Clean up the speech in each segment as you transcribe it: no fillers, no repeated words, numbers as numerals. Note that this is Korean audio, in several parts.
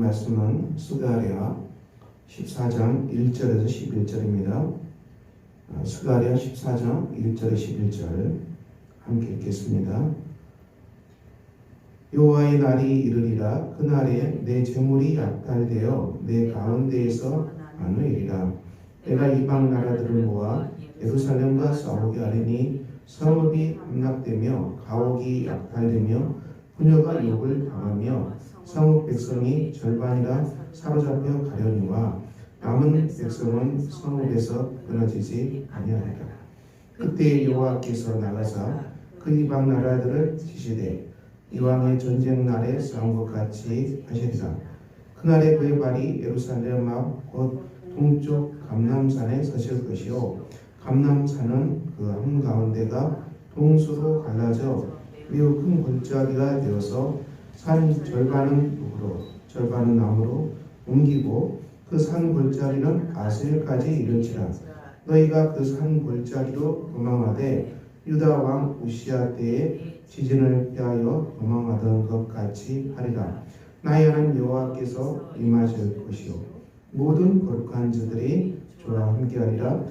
말씀은 스가랴 14장 1절에서 11절입니다. 스가랴 14장 1절에서 11절 함께 읽겠습니다. 여호와의 날이 이르리라. 그날에 내 재물이 약탈되어 내 가운데에서 나누리라. 내가 이방 나라들을 모아 예루살렘과 싸우게 하리니 성읍이 함락되며 가옥이 약탈되며 부녀가 욕을 당하며 성읍 백성이 절반이라 사로잡혀 가려니와 남은 백성은 성읍에서 끊어지지 아니하리라. 그때 여호와께서 나가사 그 이방 나라들을 치시되 이왕의 전쟁 날에 싸운 것 같이 하시리라. 그날에 그의 발이 예루살렘 앞 곧 동쪽 감람산에 서실 것이요 감람산은 그 한가운데가 동서로 갈라져 매우 큰 골짜기가 되어서 산 절반은 북으로 절반은 남으로 옮기고 그 산 골짜기는 아셀까지 이르지라. 너희가 그 산 골짜기로 도망하되 유다 왕 우시야 때에 지진을 피하여 도망하던 것 같이 하리라. 나의 하나님 여호와께서 임하실 것이요 모든 거룩한 자들이 저와 함께하리라.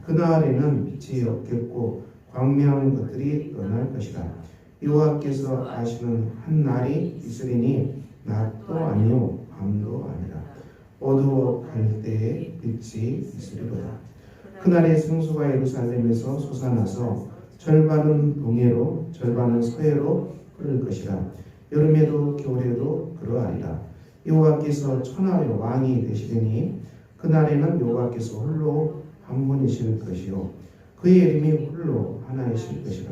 그날에는 빛이 없겠고 광명한 것들이 떠날 것이라. 여호와께서 아시는 한 날이 있으리니 낮도 아니요 밤도 아니라 어두워 갈 때에 빛이 있으리로다. 그날에 생수가 예루살렘에서 솟아나서 절반은 동해로 절반은 서해로 흐를 것이라. 여름에도 겨울에도 그러하리라. 여호와께서 천하의 왕이 되시리니 그날에는 여호와께서 홀로 한 분이실 것이요 그의 이름이 홀로 하나이실 것이라.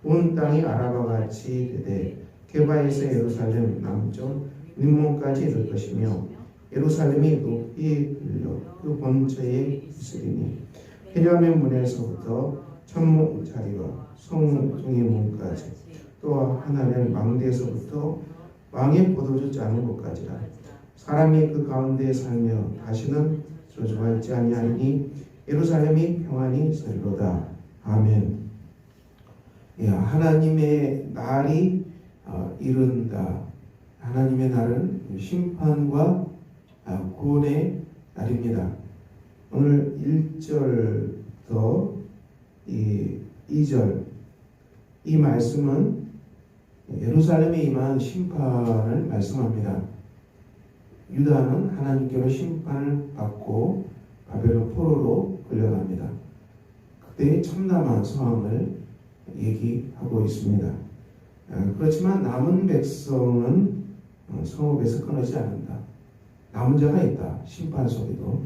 온 땅이 아라바 같이 되되 게바에서 예루살렘 남쪽 림몬까지 이를 것이며 예루살렘이 높이 들려 그 본처에 있으리니 헤렴의 문에서부터 천문 자리와 성중의 문까지 또 하나님의 망대에서부터 왕의 포도주 짜는 곳까지라. 사람이 그 가운데에 살며 다시는 저주받지 아니하리니 예루살렘이 평안히 서리로다. 아멘. 하나님의 날이 이른다. 하나님의 날은 심판과 구원의 날입니다. 오늘 1절부터 2절 이 말씀은 예루살렘에 임한 심판을 말씀합니다. 유다는 하나님께로 심판을 받고 바벨론 포로로 끌려갑니다. 그때의 참담한 상황을 얘기하고 있습니다. 그렇지만 남은 백성은 성읍에서 끊어지지 않는다. 남은 자가 있다. 심판 속에도.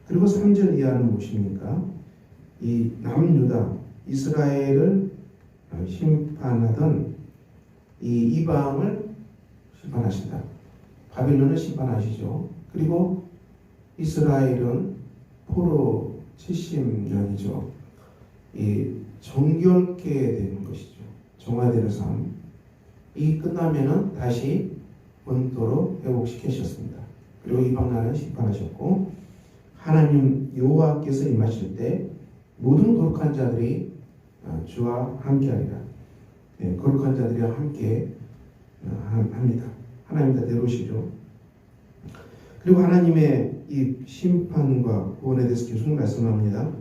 그리고 3절 이하는 무엇입니까? 이 남유다 이스라엘을 심판하던 이 이방을 심판하신다. 바빌론을 심판하시죠. 그리고 이스라엘은 포로 70년이죠. 이 정결케 되는 것이죠. 정화되는 삶. 이 끝나면은 다시 본토로 회복시키셨습니다. 그리고 이방 나라는 심판하셨고 하나님 여호와께서 임하실 때 모든 거룩한 자들이 주와 함께하리라. 거룩한 자들이와 함께 합니다. 하나님 다 데려오시죠. 그리고 하나님의 이 심판과 구원에 대해서 계속 말씀합니다.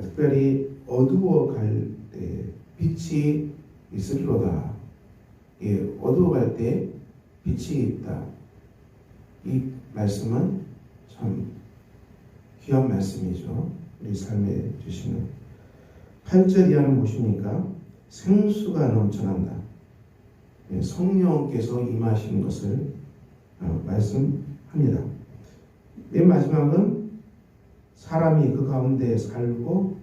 특별히 어두워 갈 때 빛이 있으리로다. 어두워 갈 때 빛이 있다. 이 말씀은 참 귀한 말씀이죠. 우리 삶에 주시는 8절 이하는 무엇입니까? 생수가 넘쳐난다. 성령께서 임하시는 것을 말씀합니다. 맨 마지막은 사람이 그 가운데 살고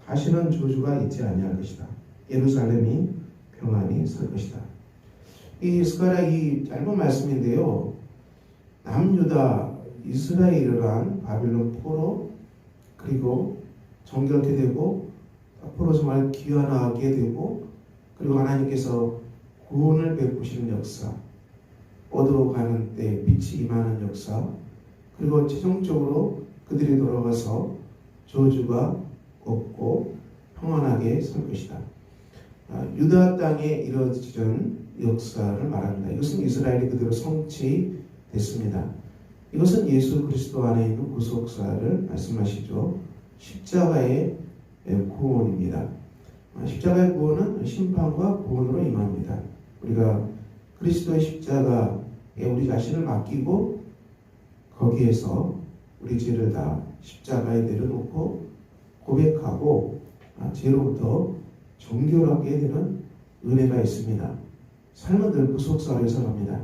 다시는 저주가 있지 아니할 것이다. 예루살렘이 평안히 설 것이다. 이 스가랴 이 짧은 말씀인데요. 남유다 이스라엘이란 바빌론 포로 그리고 정결케 되고 앞으로 정말 귀환하게 되고 그리고 하나님께서 구원을 베푸시는 역사, 어두워가는 때 빛이 임하는 역사, 그리고 최종적으로 그들이 돌아가서 저주가 없고 평안하게 설 것이다. 유다 땅에 이루어지는 역사를 말합니다. 이것은 이스라엘이 그대로 성취되는 됐습니다. 이것은 예수 그리스도 안에 있는 구속사를 말씀하시죠. 십자가의 구원입니다. 십자가의 구원은 심판과 구원으로 임합니다. 우리가 그리스도의 십자가에 우리 자신을 맡기고 거기에서 우리 죄를 다 십자가에 내려놓고 고백하고 죄로부터 정결하게 되는 은혜가 있습니다. 삶은 늘 구속사를 살아갑니다.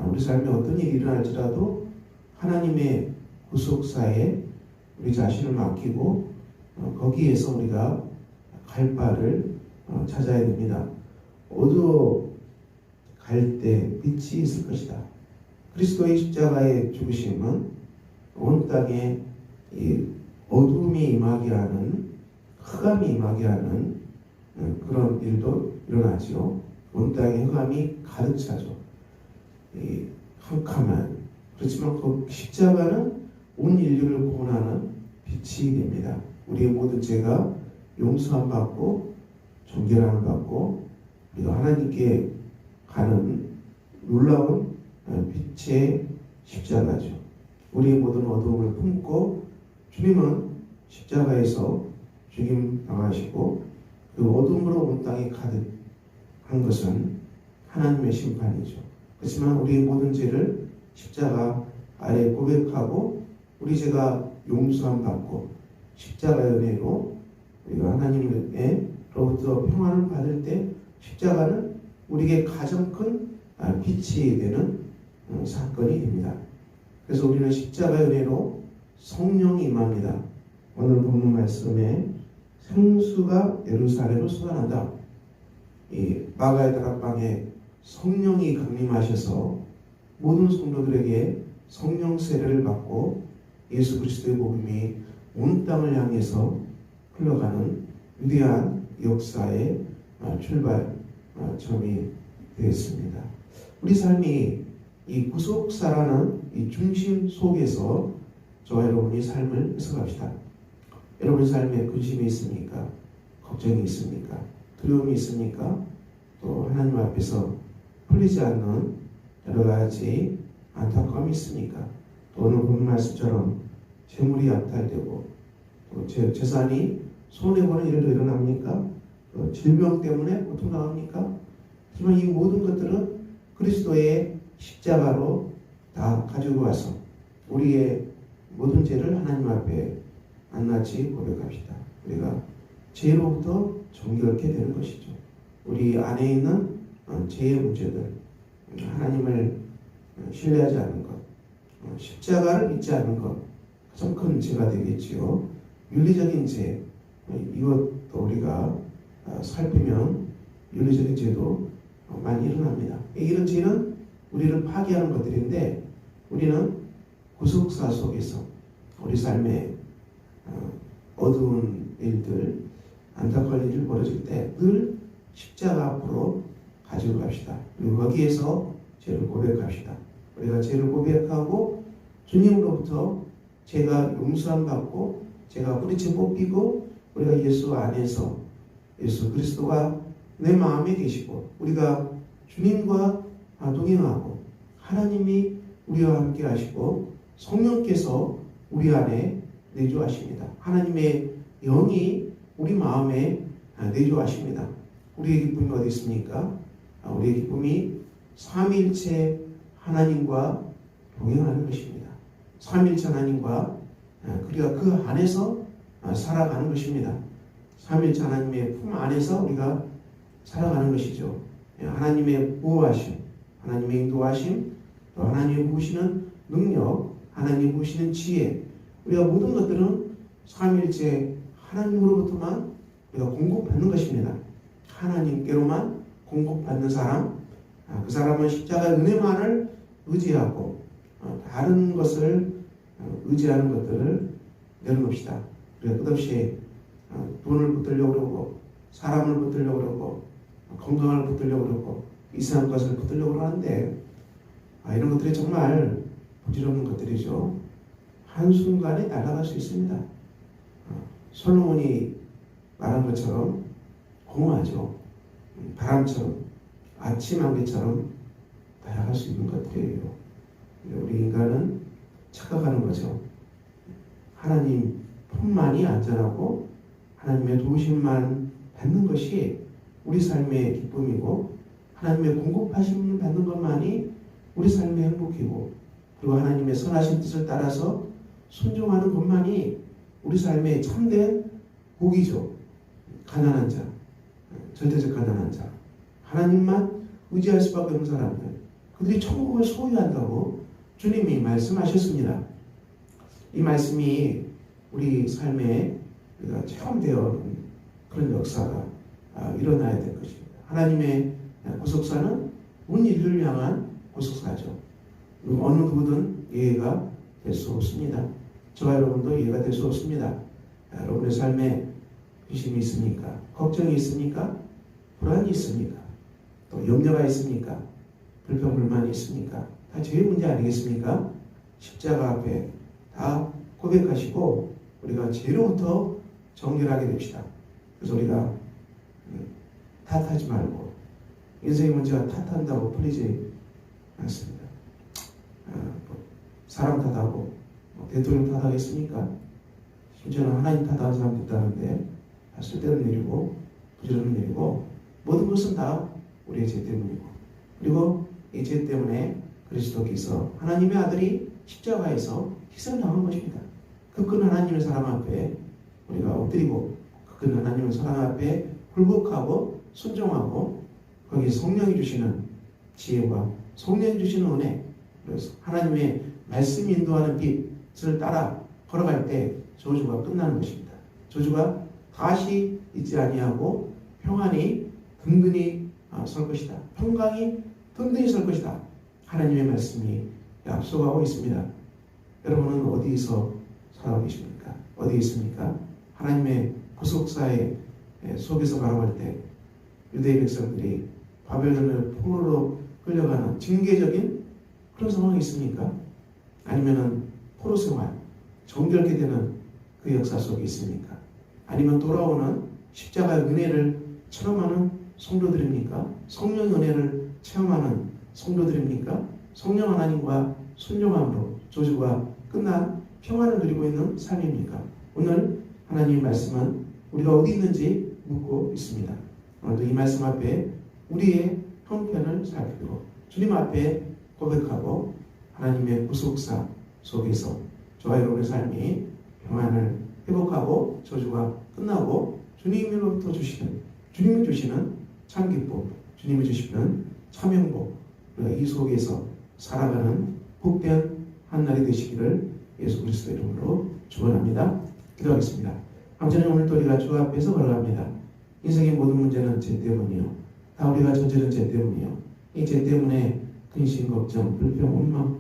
우리 삶에 어떤 일이 일어날지라도 하나님의 구속사에 우리 자신을 맡기고 거기에서 우리가 갈 바를 찾아야 됩니다. 어두워 갈 때 빛이 있을 것이다. 그리스도의 십자가의 죽으심은 온 땅에 이 어둠이 임하게 하는, 흑암이 임하게 하는 그런 일도 일어나지요. 온 땅에 흑암이 가득 차죠. 이 캄캄한, 그렇지만 그 십자가는 온 인류를 구원하는 빛이 됩니다. 우리의 모든 죄가 용서함 받고 정결함 받고 우리가 하나님께 가는 놀라운 빛의 십자가죠. 우리의 모든 어두움을 품고 주님은 십자가에서 죽임 당하시고 그 어둠으로 온 땅에 가득한 것은 하나님의 심판이죠. 그렇지만 우리의 모든 죄를 십자가 아래 고백하고 우리 죄가 용서함 받고 십자가의 은혜로 우리가 하나님으로부터 평안을 받을 때 십자가는 우리에게 가장 큰 빛이 되는 사건이 됩니다. 그래서 우리는 십자가의 은혜로 성령이 임합니다. 오늘 본문 말씀에 생수가 예루살렘을 쏟아난다. 이 마가의 다락방에 성령이 강림하셔서 모든 성도들에게 성령 세례를 받고 예수 그리스도의 복음이 온 땅을 향해서 흘러가는 위대한 역사의 출발점이 되었습니다. 우리 삶이 이 구속사라는 이 중심 속에서 저와 여러분이 삶을 해석합시다. 여러분 삶에 근심이 있습니까? 걱정이 있습니까? 두려움이 있습니까? 또 하나님 앞에서 풀리지 않는 여러 가지 안타까움이 있습니까? 또 오늘 본 말씀처럼 재물이 약탈되고 또 재산이 손해보는 일도 일어납니까? 또 질병 때문에 고통당합니까? 하지만 이 모든 것들은 그리스도의 십자가로 다 가지고 와서 우리의 모든 죄를 하나님 앞에 낱낱이 고백합시다. 우리가 죄로부터 정결케 되는 것이죠. 우리 안에 있는 죄의 문제들, 하나님을 신뢰하지 않는 것, 십자가를 믿지 않는 것, 가장 큰 죄가 되겠지요. 윤리적인 죄, 이것도 우리가 살피면 윤리적인 죄도 많이 일어납니다. 이런 죄는 우리를 파괴하는 것들인데 우리는 구속사 속에서 우리 삶에 어두운 일들, 안타까운 일이 벌어질 때 늘 십자가 앞으로 가지고 갑시다. 그리고 거기에서 죄를 고백합시다. 우리가 죄를 고백하고 주님으로부터 죄가 용서함 받고 죄가 뿌리째 뽑히고 우리가 예수 안에서 예수 그리스도가 내 마음에 계시고 우리가 주님과 동행하고 하나님이 우리와 함께 하시고 성령께서 우리 안에 내주하십니다. 하나님의 영이 우리 마음에 내주하십니다. 우리의 기쁨이 어디 있습니까? 우리의 기쁨이 삼위일체 하나님과 동행하는 것입니다. 삼위일체 하나님과 우리가 그 안에서 살아가는 것입니다. 삼위일체 하나님의 품 안에서 우리가 살아가는 것이죠. 하나님의 보호하심, 하나님의 인도하심, 또 하나님이 부으시는 능력, 하나님이 부으시는 지혜, 우리가 모든 것들은 삼위일체 하나님으로부터만 우리가 공급받는 것입니다. 하나님께로만 공급받는 사람, 그 사람은 십자가의 은혜만을 의지하고 다른 것을 의지하는 것들을 내려놓읍시다. 우리가 끝없이 돈을 붙들려고 그러고 사람을 붙들려고 그러고 건강을 붙들려고 그러고 이상한 것을 붙들려고 하는데 이런 것들이 정말 부질없는 것들이죠. 한순간에 날아갈 수 있습니다. 솔로몬이 말한 것처럼 공허하죠. 바람처럼 아침 안개처럼 날아갈 수 있는 것들이에요. 착각하는 거죠. 하나님 품만이 안전하고 하나님의 도우심만 받는 것이 우리 삶의 기쁨이고 하나님의 공급하심을 받는 것만이 우리 삶의 행복이고 그리고 하나님의 선하신 뜻을 따라서 순종하는 것만이 우리 삶의 참된 복이죠. 가난한 자, 절대적 가난한 자, 하나님만 의지할 수밖에 없는 사람들, 그들이 천국을 소유한다고 주님이 말씀하셨습니다. 이 말씀이 우리 삶에 우리가 체험되어 오는 그런 역사가 일어나야 될 것입니다. 하나님의 구속사는 온 인류를 향한 구속사죠. 어느 누구든 이해가 될 수 없습니다. 저와 여러분도 이해가 될 수 없습니다. 여러분의 삶에 의심이 있습니까? 걱정이 있습니까? 불안이 있습니까? 또 염려가 있습니까? 불평불만이 있습니까? 다 저의 문제 아니겠습니까? 십자가 앞에 다 고백하시고 우리가 죄로부터 정결하게 됩시다. 그래서 우리가 탓하지 말고 인생의 문제가 탓한다고 풀리지 않습니다. 사람 탓하고 대통령 탓하겠습니까? 심지어는 하나님 탓하는 사람도 있다는데 쓸데없는 일이고 부질없는 일이고 모든 것은 다 우리의 죄 때문이고 그리고 이 죄 때문에 그리스도께서 하나님의 아들이 십자가에서 희생당한 것입니다. 그 큰 하나님의 사랑 앞에 우리가 엎드리고 그 큰 하나님의 사랑 앞에 굴복하고 순종하고 거기 성령이 주시는 지혜와 성령이 주시는 은혜 그래서 하나님의 말씀이 인도하는 빛을 따라 걸어갈 때 저주가 끝나는 것입니다. 저주가 다시 있지 아니하고 평안이 든든히 설 것이다. 평강이 든든히 설 것이다. 하나님의 말씀이 약속하고 있습니다. 여러분은 어디서 살아가고 계십니까? 어디 있습니까? 하나님의 구속사의 속에서 바라볼 때 유대의 백성들이 바벨론의 포로로 끌려가는 징계적인 그런 상황이 있습니까? 아니면은 포로 생활, 정결케 되는 그 역사 속에 있습니까? 아니면 돌아오는 십자가의 은혜를 체험하는 성도들입니까? 성령의 은혜를 체험하는 성도들입니까? 성령 하나님과 순종함으로 저주가 끝난 평안을 누리고 있는 삶입니까? 오늘 하나님의 말씀은 우리가 어디 있는지 묻고 있습니다. 오늘도 이 말씀 앞에 우리의 형편을 살피고 주님 앞에 고백하고 하나님의 구속사 속에서 저와 여러분의 삶이 평안을 회복하고 저주가 끝나고 주님으로부터 주님이 주시는 참 기쁨, 주님이 주시는 참 행복, 우리가 이 속에서 살아가는 복된 한 날이 되시기를 예수 그리스도 이름으로 축원합니다. 기도하겠습니다. 아무튼 오늘도 우리가 주 앞에서 걸어갑니다. 인생의 모든 문제는 죄 때문이요. 다 우리가 저지른 죄 때문이요. 이 죄 때문에 근심, 걱정, 불평, 원망,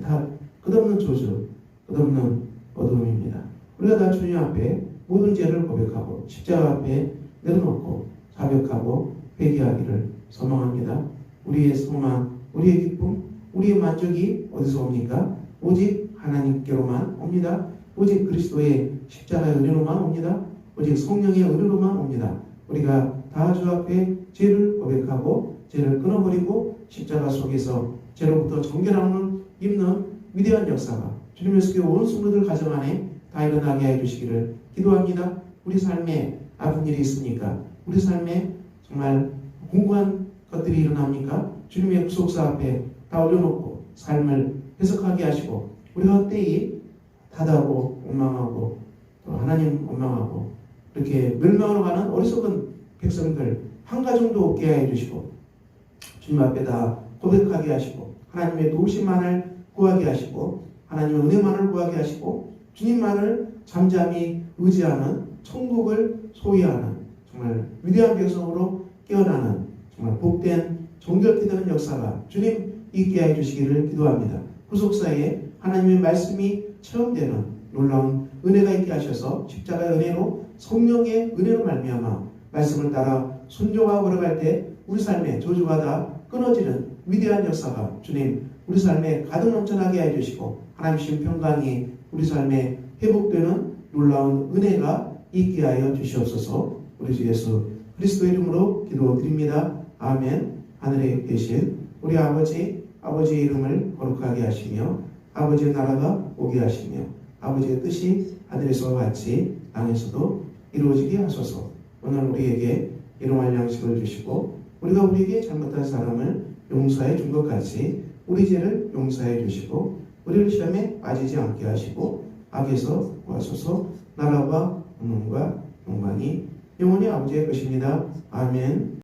다 끝없는 조주, 끝없는 어두움입니다. 우리가 다 주님 앞에 모든 죄를 고백하고 십자가 앞에 내려놓고 자백하고 회개하기를 소망합니다. 우리의 소망, 우리의 기쁨, 우리의 만족이 어디서 옵니까? 오직 하나님께로만 옵니다. 오직 그리스도의 십자가의 은혜로만 옵니다. 오직 성령의 은혜로만 옵니다. 우리가 다 주 앞에 죄를 고백하고 죄를 끊어버리고 십자가 속에서 죄로부터 정결함을 입는 위대한 역사가 주님의 속에 온 성도들 가정 안에 다 일어나게 해주시기를 기도합니다. 우리 삶에 아픈 일이 있습니까? 우리 삶에 정말 공고한 것들이 일어납니까? 주님의 구속사 앞에 다 올려놓고 삶을 해석하게 하시고 우리가 헛되이 타다하고 원망하고 또 하나님 원망하고 이렇게 멸망으로 가는 어리석은 백성들 한 가정도 없게 해주시고 주님 앞에 다 고백하게 하시고 하나님의 도우심만을 구하게 하시고 하나님의 은혜만을 구하게 하시고 주님만을 잠잠히 의지하는 천국을 소유하는 정말 위대한 백성으로 깨어나는 정말 복된 정결케 되는 역사가 주님 있게 해주시기를 기도합니다. 구속사에 하나님의 말씀이 체험되는 놀라운 은혜가 있게 하셔서 십자가의 은혜로 성령의 은혜로 말미암아 말씀을 따라 순종하고 걸어갈 때 우리 삶의 저주가 다 끊어지는 위대한 역사가 주님 우리 삶에 가득 넘쳐나게 해주시고 하나님 주신 평강이 우리 삶에 회복되는 놀라운 은혜가 있게 하여 주시옵소서. 우리 주 예수 그리스도 이름으로 기도드립니다. 아멘. 하늘에 계신 우리 아버지의 이름을 거룩하게 하시며 아버지의 나라가 오게 하시며 아버지의 뜻이 하늘에서와 같이 땅에서도 이루어지게 하소서. 오늘 우리에게 일용할 양식을 주시고 우리가 우리에게 잘못한 사람을 용서해 준 것 같이 우리 죄를 용서해 주시고 우리를 시험에 빠지지 않게 하시고 악에서 구하소서. 나라와 권능과 영광이 영원히 아버지의 것입니다. 아멘.